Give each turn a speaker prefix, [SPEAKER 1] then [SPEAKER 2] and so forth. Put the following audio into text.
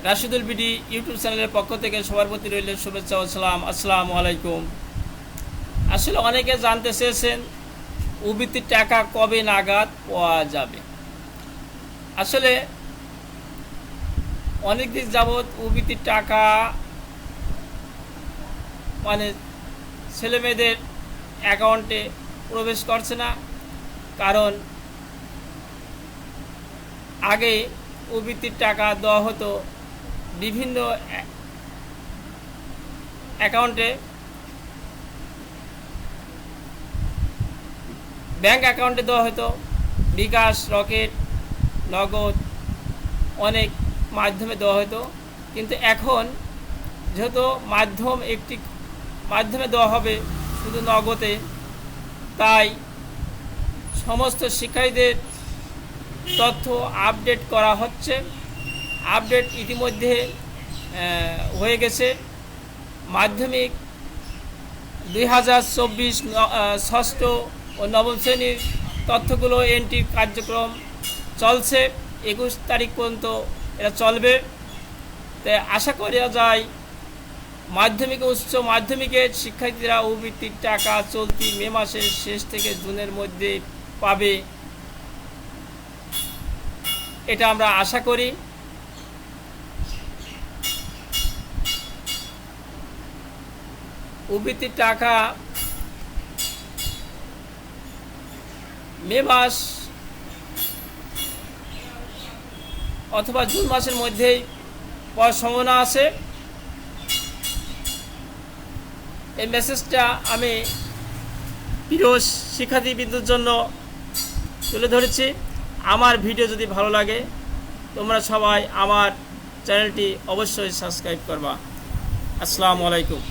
[SPEAKER 1] Rashidul BD YouTube চ্যানেলের পক্ষ থেকে সবার প্রতি রইল শুভেচ্ছা ও সালাম। আসসালামু আলাইকুম। আসলে অনেকে জানতে চেয়েছেন উবৃত্তির টাকা কবে নাগাদ পাওয়া যাবে। আসলে অনেক দিন যাবৎ উবৃত্তির টাকা মানে ছেলেমেয়েদের অ্যাকাউন্টে প্রবেশ করছে না। কারণ আগে উবৃত্তির টাকা দেওয়া হতো বিভিন্ন অ্যাকাউন্টে, ব্যাংক অ্যাকাউন্টে দেওয়া হতো, বিকাশ, রকেট, নগদ, অনেক মাধ্যমে দেওয়া হতো। কিন্তু এখন যেহেতু একটি মাধ্যমে দেওয়া হবে শুধু নগদে, তাই সমস্ত শিক্ষার্থীদের তথ্য আপডেট করা হচ্ছে। আপডেট ইতিমধ্যে হয়ে গেছে। মাধ্যমিক 2024 ষষ্ঠ ও নবম শ্রেণীর তথ্যগুলো এন্ট্রির কার্যক্রম চলছে। 21 তারিখ পর্যন্ত এটা চলবে। তাই আশা করা যায় মাধ্যমিক ও উচ্চ মাধ্যমিকের শিক্ষার্থীরা উবৃত্তির টাকা চলতি মে মাসের শেষ থেকে জুনের মধ্যে পাবে, এটা আমরা আশা করি। উবৃত্তির টাকা মে মাস অথবা জুন মাসের মধ্যেই পাওয়ার সম্ভাবনা আছে। এই মেসেজটা আমি প্রিয় শিক্ষার্থীবৃন্দের জন্য তুলে ধরেছি। আমার ভিডিও যদি ভালো লাগে তোমরা সবাই আমার চ্যানেলটি অবশ্যই সাবস্ক্রাইব করবা। আসসালামু আলাইকুম।